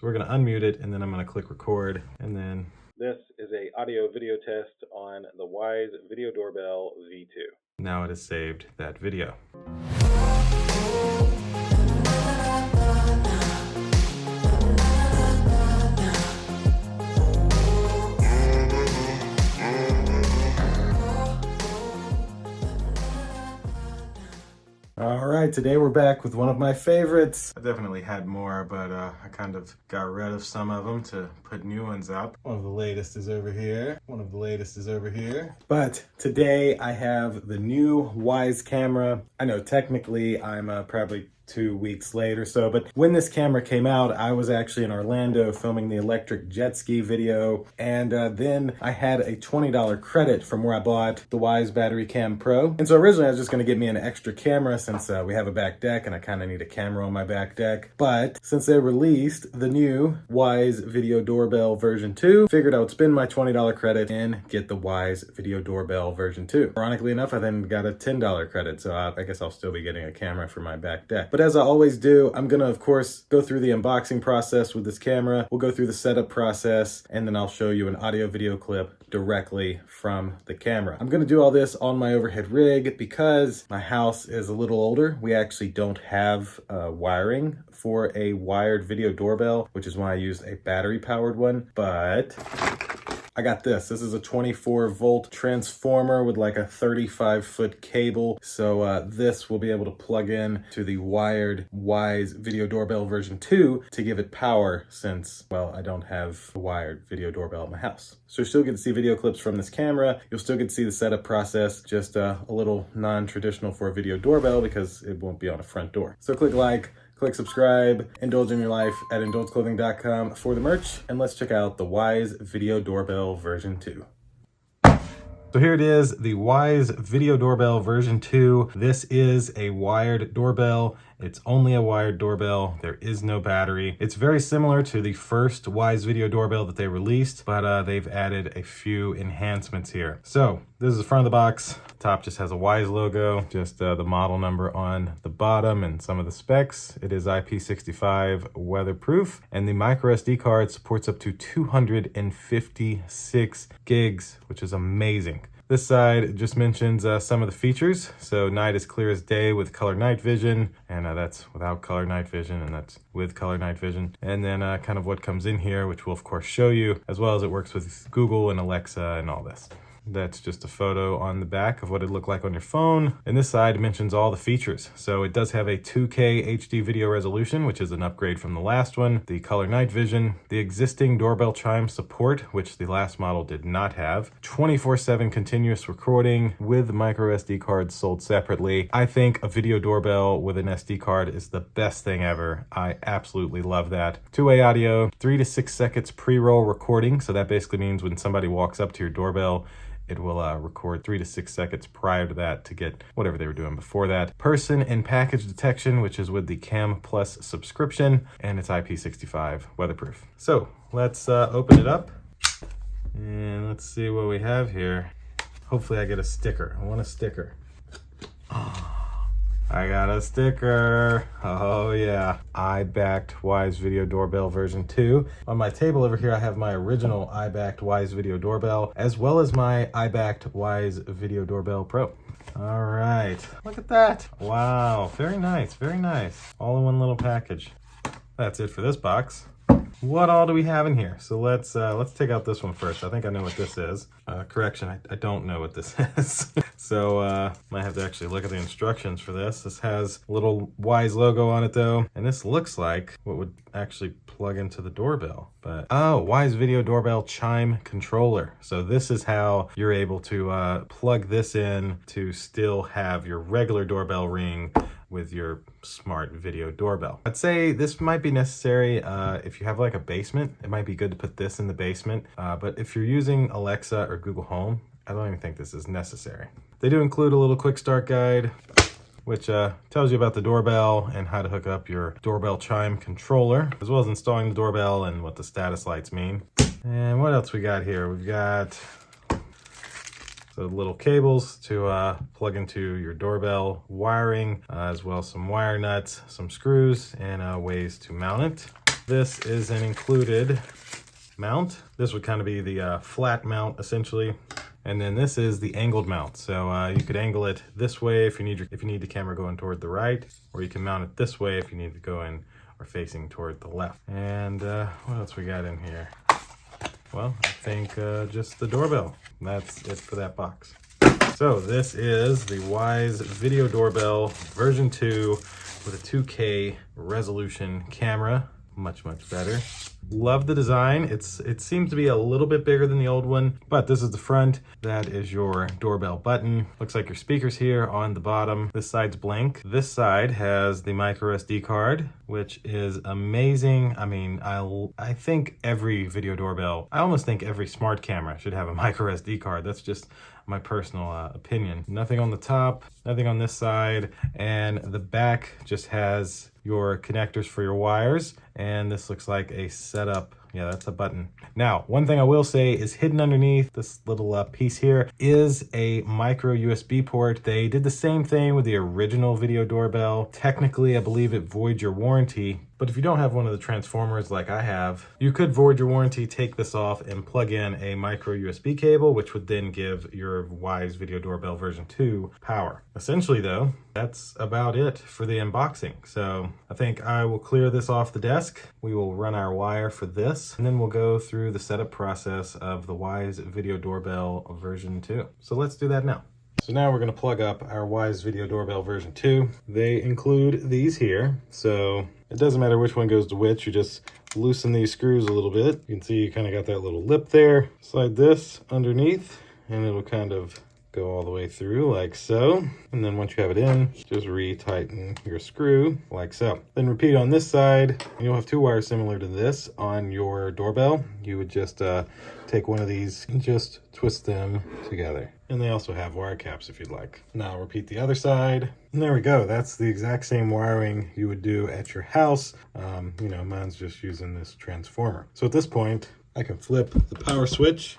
So we're going to unmute it, and then I'm going to click record, and then... This is a audio video test on the Wyze Video Doorbell V2. Now it has saved that video. All right, today we're back with one of my favorites. I definitely had more, but I kind of got rid of some of them to put new ones up. One of the latest is over here. One of the latest is over here. But today I have the new Wyze camera. I know technically I'm probably 2 weeks late or so, but when this camera came out, I was actually in Orlando filming the electric jet ski video, and then I had a $20 credit from where I bought the Wyze Battery Cam Pro. And so originally I was just gonna get me an extra camera since we have a back deck and I kind of need a camera on my back deck. But since they released the new Wyze Video Doorbell version 2, figured I would spend my $20 credit and get the Wyze Video Doorbell version 2. Ironically enough, I then got a $10 credit, so I guess I'll still be getting a camera for my back deck. But as I always do, I'm gonna, of course, go through the unboxing process with this camera. We'll go through the setup process, and then I'll show you an audio video clip directly from the camera. I'm gonna do all this on my overhead rig because my house is a little older. We actually don't have wiring for a wired video doorbell, which is why I used a battery powered one, but I got this. This is a 24-volt transformer with like a 35-foot cable. So this will be able to plug in to the wired Wyze Video Doorbell version 2 to give it power since, well, I don't have a wired video doorbell at my house. So you'll still get to see video clips from this camera. You'll still get to see the setup process, just a little non-traditional for a video doorbell because it won't be on a front door. So click like, click subscribe, indulge in your life at indulgeclothing.com for the merch, and let's check out the Wyze Video Doorbell version 2. So here it is, the Wyze Video Doorbell version 2. This is a wired doorbell. It's only a wired doorbell. There is no battery. It's very similar to the first Wyze Video Doorbell that they released, but they've added a few enhancements here. So this is the front of the box. Top just has a Wyze logo, just the model number on the bottom and some of the specs. It is IP65 weatherproof, and the micro SD card supports up to 256 gigs, which is amazing. This side just mentions some of the features. So night is clear as day with color night vision, and that's without color night vision, and that's with color night vision. And then kind of what comes in here, which we'll of course show you, as well as it works with Google and Alexa and all this. That's just a photo on the back of what it looked like on your phone. And this side mentions all the features. So it does have a 2K HD video resolution, which is an upgrade from the last one, the color night vision, the existing doorbell chime support, which the last model did not have, 24/7 continuous recording with micro SD cards sold separately. I think a video doorbell with an SD card is the best thing ever. I absolutely love that. Two-way audio, 3 to 6 seconds pre-roll recording. So that basically means when somebody walks up to your doorbell, it will record 3 to 6 seconds prior to that to get whatever they were doing before that. Person and package detection, which is with the Cam Plus subscription, and it's IP65 weatherproof. So let's open it up and let's see what we have here. Hopefully I get a sticker. I want a sticker. I got a sticker. Oh yeah. I backed Wyze Video Doorbell version 2. On my table over here, I have my original I backed Wyze Video Doorbell, as well as my I backed Wyze Video Doorbell Pro. All right, look at that. Wow, very nice, very nice. All in one little package. That's it for this box. What all do we have in here? So let's take out this one first. I think I know what this is. Correction, I don't know what this is. So might have to actually look at the instructions for this. This has a little Wyze logo on it though, and this looks like what would actually plug into the doorbell. But oh, Wyze Video Doorbell Chime Controller. So this is how you're able to plug this in to still have your regular doorbell ring with your smart video doorbell. I'd say this might be necessary if you have like a basement. It might be good to put this in the basement, but if you're using Alexa or Google Home, I don't even think this is necessary. They do include a little quick start guide, which tells you about the doorbell and how to hook up your doorbell chime controller, as well as installing the doorbell and what the status lights mean. And what else we got here? We've got the little cables to plug into your doorbell wiring, as well as some wire nuts, some screws, and ways to mount it. this is an included mount. This would kind of be the flat mount essentially. And then this is the angled mount. So you could angle it this way if you need the camera going toward the right, or you can mount it this way if you need to go in or facing toward the left. And what else we got in here? Well, I think just the doorbell. That's it for that box. So this is the Wyze Video Doorbell version 2 with a 2K resolution camera. Much better. Love the design. It seems to be a little bit bigger than the old one, but this is the front. That is your doorbell button. Looks like your speakers here on the bottom. This side's blank. This side has the micro SD card, which is amazing. I mean, I think every video doorbell, I almost think every smart camera should have a micro SD card. That's just my personal opinion. Nothing on the top, nothing on this side, and the back just has your connectors for your wires, and this looks like a setup. Yeah, that's a button. Now, one thing I will say is hidden underneath this little piece here is a micro USB port. They did the same thing with the original video doorbell. Technically, I believe it voids your warranty, but if you don't have one of the transformers like I have, you could void your warranty, take this off, and plug in a micro USB cable, which would then give your Wyze Video Doorbell version 2 power. Essentially though, that's about it for the unboxing. So I think I will clear this off the desk. We will run our wire for this, and then we'll go through the setup process of the Wyze Video Doorbell version 2. So let's do that now. So now we're going to plug up our Wyze Video Doorbell version 2. They include these here, so it doesn't matter which one goes to which. You just loosen these screws a little bit. You can see you kind of got that little lip there. Slide this underneath and it'll kind of go all the way through like so. And then once you have it in, just re-tighten your screw like so. Then repeat on this side. You'll have two wires similar to this on your doorbell. You would just take one of these and just twist them together. And they also have wire caps if you'd like. Now repeat the other side. And there we go. That's the exact same wiring you would do at your house. You know, mine's just using this transformer. So at this point, I can flip the power switch.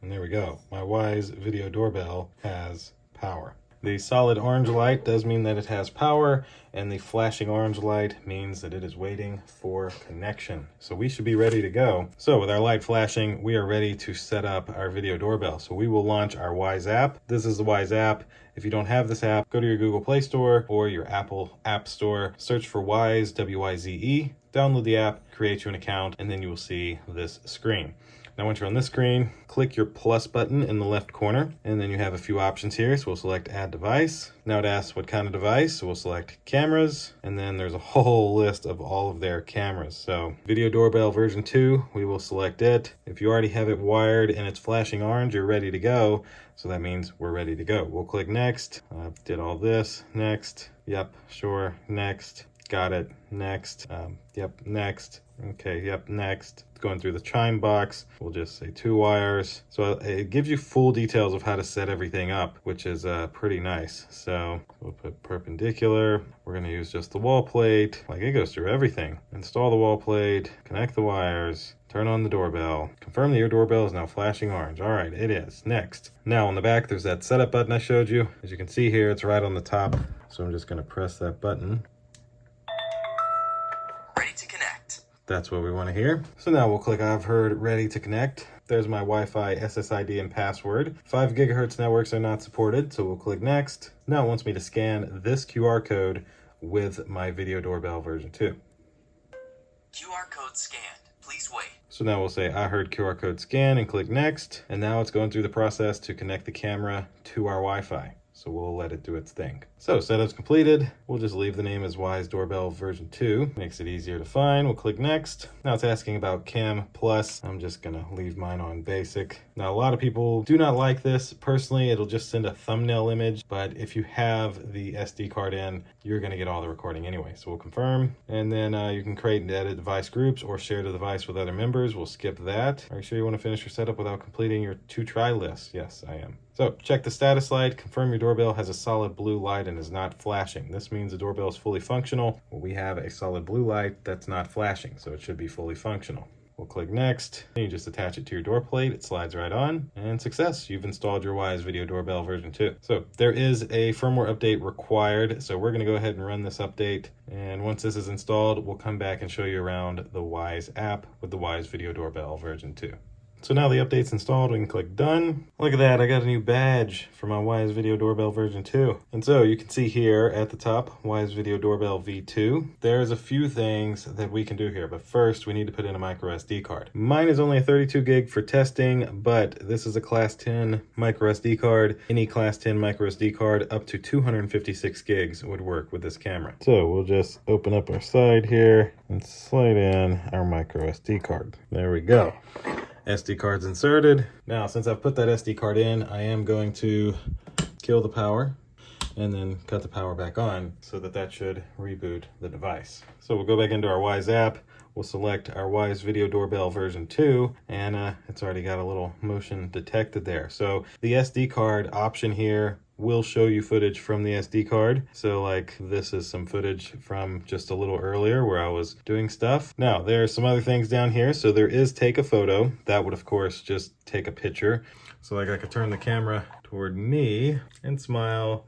And there we go. My Wyze Video Doorbell has power. The solid orange light does mean that it has power, and the flashing orange light means that it is waiting for connection. So we should be ready to go. So with our light flashing, we are ready to set up our video doorbell. So we will launch our Wyze app. This is the Wyze app. If you don't have this app, go to your Google Play Store or your Apple App Store, search for Wyze, W-Y-Z-E, download the app, create you an account, and then you will see this screen. Now once you're on this screen, click your plus button in the left corner, and then you have a few options here. So we'll select add device. Now it asks what kind of device, so we'll select cameras, and then there's a whole list of all of their cameras. So Video Doorbell version 2, we will select it. If you already have it wired and it's flashing orange, you're ready to go. So that means we're ready to go. We'll click next. Did all this, next. Yep, sure, next. Got it, next. Yep, next. Okay, yep, next. Going through the chime box, we'll just say 2 wires. So it gives you full details of how to set everything up, which is pretty nice. So we'll put perpendicular. We're going to use just the wall plate. Like, it goes through everything. Install the wall plate, connect the wires, turn on the doorbell. Confirm that your doorbell is now flashing orange. All right, it is. Next. Now on the back, there's that setup button I showed you. As you can see here, it's right on the top. So I'm just going to press that button. That's what we want to hear. So now we'll click I've heard ready to connect. There's my Wi-Fi SSID and password. 5 gigahertz networks are not supported, so we'll click next. Now it wants me to scan this QR code with my Video Doorbell version 2. QR code scanned. Please wait. So now we'll say I heard QR code scan and click next. And now it's going through the process to connect the camera to our Wi-Fi. So we'll let it do its thing. So setup's completed. We'll just leave the name as Wyze Doorbell version 2. Makes it easier to find. We'll click next. Now it's asking about Cam Plus. I'm just gonna leave mine on basic. Now a lot of people do not like this. Personally, it'll just send a thumbnail image, but if you have the SD card in, you're gonna get all the recording anyway. So we'll confirm, and then you can create and edit device groups or share the device with other members. We'll skip that. Are you sure you wanna finish your setup without completing your 2-try list? Yes, I am. So check the status light, confirm your doorbell has a solid blue light and is not flashing. This means the doorbell is fully functional. Well, we have a solid blue light that's not flashing, so it should be fully functional. We'll click next. You just attach it to your door plate. It slides right on, and success. You've installed your Wyze Video Doorbell version 2. So there is a firmware update required. So we're going to go ahead and run this update. And once this is installed, we'll come back and show you around the Wyze app with the Wyze Video Doorbell version 2. So now the update's installed, we can click done. Look at that, I got a new badge for my Wyze Video Doorbell version 2. And so you can see here at the top, Wyze Video Doorbell V2. There's a few things that we can do here, but first we need to put in a micro SD card. Mine is only a 32 gig for testing, but this is a class 10 micro SD card. Any class 10 micro SD card up to 256 gigs would work with this camera. So we'll just open up our side here and slide in our micro SD card. There we go. SD card's inserted. Now, since I've put that SD card in, I am going to kill the power and then cut the power back on so that should reboot the device. So we'll go back into our Wyze app. We'll select our Wyze Video Doorbell version 2, and it's already got a little motion detected there. So the SD card option here will show you footage from the SD card. So like this is some footage from just a little earlier where I was doing stuff. Now there's some other things down here. So there is take a photo. That would of course just take a picture. So like I could turn the camera toward me and smile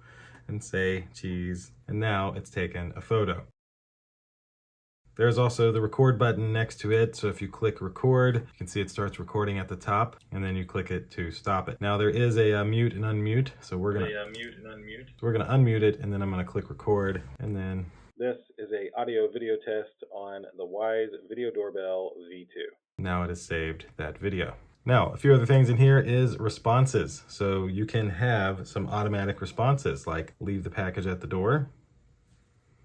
and say cheese. And now it's taken a photo. There's also the record button next to it. So if you click record, you can see it starts recording at the top, and then you click it to stop it. Now there is a mute and unmute. So we're gonna unmute it, and then I'm gonna click record, and then. This is a audio video test on the Wyze Video Doorbell V2. Now it has saved that video. Now, a few other things in here is responses. So you can have some automatic responses, like leave the package at the door.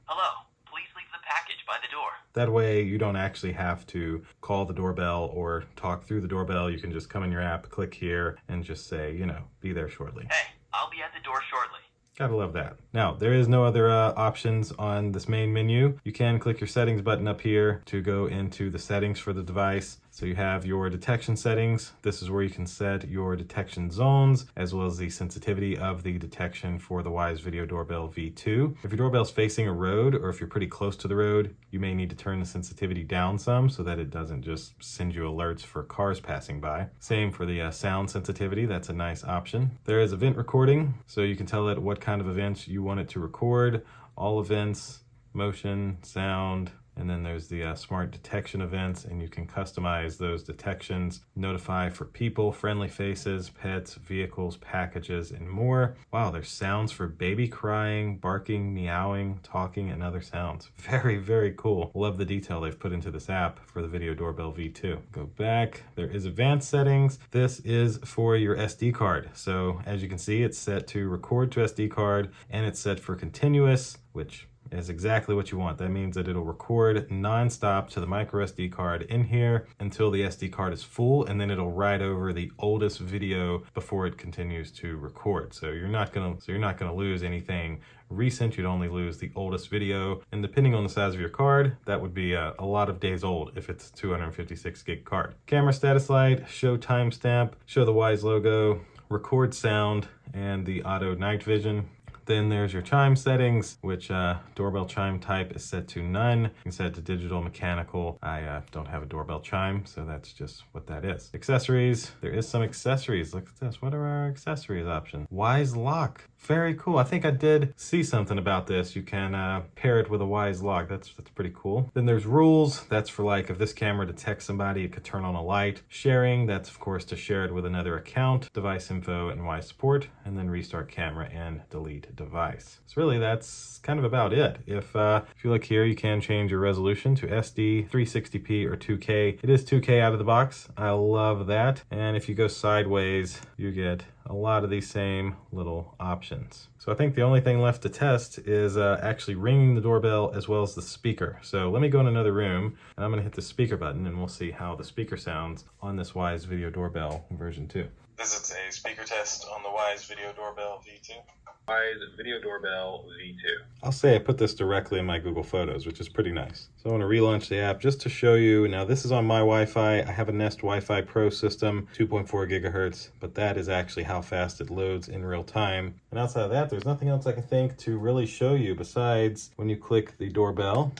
Hello, please leave the package by the door. That way you don't actually have to call the doorbell or talk through the doorbell. You can just come in your app, click here, and just say, be there shortly. Hey, I'll be at the door shortly. Gotta love that. Now, there is no other options on this main menu. You can click your settings button up here to go into the settings for the device. So you have your detection settings. This is where you can set your detection zones, as well as the sensitivity of the detection for the Wyze Video Doorbell V2. If your doorbell's facing a road, or if you're pretty close to the road, you may need to turn the sensitivity down some so that it doesn't just send you alerts for cars passing by. Same for the sound sensitivity. That's a nice option. There is event recording, so you can tell it what kind of events you want it to record. All events, motion, sound, and then there's the smart detection events, and you can customize those detections, notify for people, friendly faces, pets, vehicles, packages, and more. Wow, there's sounds for baby crying, barking, meowing, talking, and other sounds. Very, very cool. Love the detail they've put into this app for the Video Doorbell V2. Go back. There is advanced settings. This is for your SD card. So as you can see, it's set to record to SD card, and it's set for continuous, which is exactly what you want. That means that it'll record non-stop to the micro SD card in here until the SD card is full, and then it'll write over the oldest video before it continues to record. So you're not gonna lose anything recent. You'd only lose the oldest video, and depending on the size of your card, that would be a lot of days old if it's a 256 gig card. Camera status light, show timestamp, show the Wyze logo, record sound, and the auto night vision. Then there's your chime settings, which doorbell chime type is set to none. You can set it to digital, mechanical. I don't have a doorbell chime, so that's just what that is. Accessories, there is some accessories. Look at this, what are our accessories options? Wyze lock, very cool. I think I did see something about this. You can pair it with a Wyze lock. That's pretty cool. Then there's rules. That's for like if this camera detects somebody, it could turn on a light. Sharing, that's of course to share it with another account. Device info and Wyze support, and then restart camera and delete device. So really that's kind of about it. If you look here, you can change your resolution to SD, 360p, or 2K. It is 2K out of the box. I love that. And if you go sideways, you get a lot of these same little options. So I think the only thing left to test is actually ringing the doorbell as well as the speaker. So let me go in another room, and I'm gonna hit the speaker button, and we'll see how the speaker sounds on this Wyze Video Doorbell version 2. This is a speaker test on the Wyze Video Doorbell V2. Wyze Video Doorbell V2. I'll say I put this directly in my Google Photos, which is pretty nice. So I want to relaunch the app just to show you. Now this is on my Wi-Fi. I have a Nest Wi-Fi Pro system, 2.4 gigahertz, but that is actually how fast it loads in real time. And outside of that, there's nothing else I can think to really show you besides when you click the doorbell.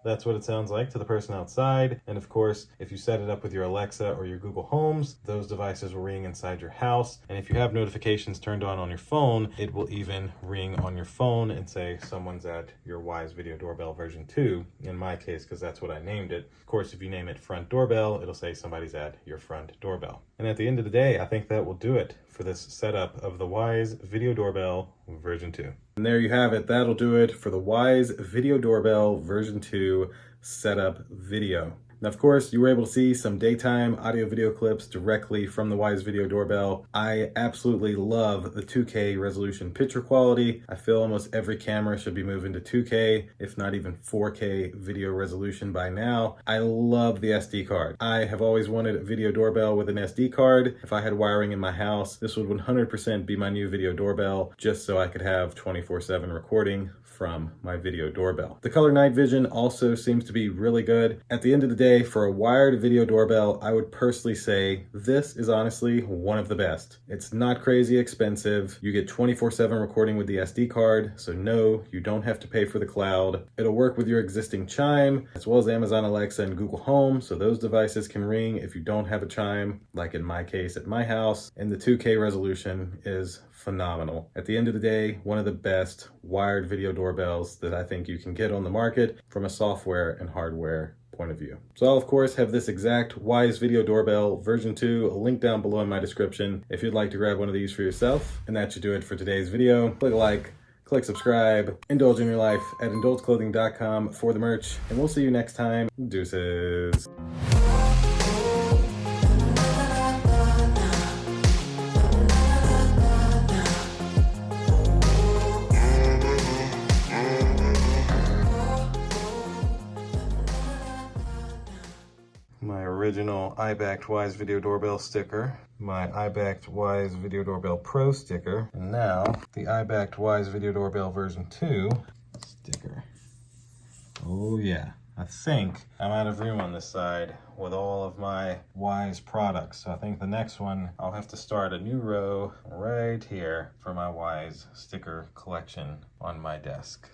That's what it sounds like to the person outside. And of course, if you set it up with your Alexa or your Google Homes, those devices will ring inside your house. And if you have notifications turned on your phone, it will even ring on your phone and say someone's at your Wyze Video Doorbell version 2, in my case, because that's what I named it. Of course, if you name it front doorbell, it'll say somebody's at your front doorbell. And at the end of the day, I think that will do it for this setup of the Wyze Video Doorbell version 2. And there you have it. That'll do it for the Wyze Video Doorbell version 2 setup video. Now, of course, you were able to see some daytime audio video clips directly from the Wyze Video Doorbell. I absolutely love the 2K resolution picture quality. I feel almost every camera should be moving to 2K, if not even 4K video resolution by now. I love the SD card. I have always wanted a video doorbell with an SD card. If I had wiring in my house, this would 100% be my new video doorbell, just so I could have 24/7 recording from my video doorbell. The color night vision also seems to be really good. At the end of the day, for a wired video doorbell, I would personally say this is honestly one of the best. It's not crazy expensive. You get 24/7 recording with the SD card, so no, you don't have to pay for the cloud. It'll work with your existing Chime, as well as Amazon Alexa and Google Home, so those devices can ring if you don't have a Chime, like in my case at my house, and the 2K resolution is phenomenal. At the end of the day, one of the best wired video doorbells that I think you can get on the market from a software and hardware point of view. So I'll of course have this exact Wyze Video Doorbell version 2 link down below in my description if you'd like to grab one of these for yourself. And that should do it for today's video. Click like, click subscribe, indulge in your life at indulgeclothing.com for the merch, and we'll see you next time. Deuces. My original I-backed Wyze Video Doorbell sticker, my I-backed Wyze Video Doorbell Pro sticker, and now the I-backed Wyze Video Doorbell version 2 sticker. Oh yeah, I think I'm out of room on this side with all of my Wyze products, so I think the next one I'll have to start a new row right here for my Wyze sticker collection on my desk.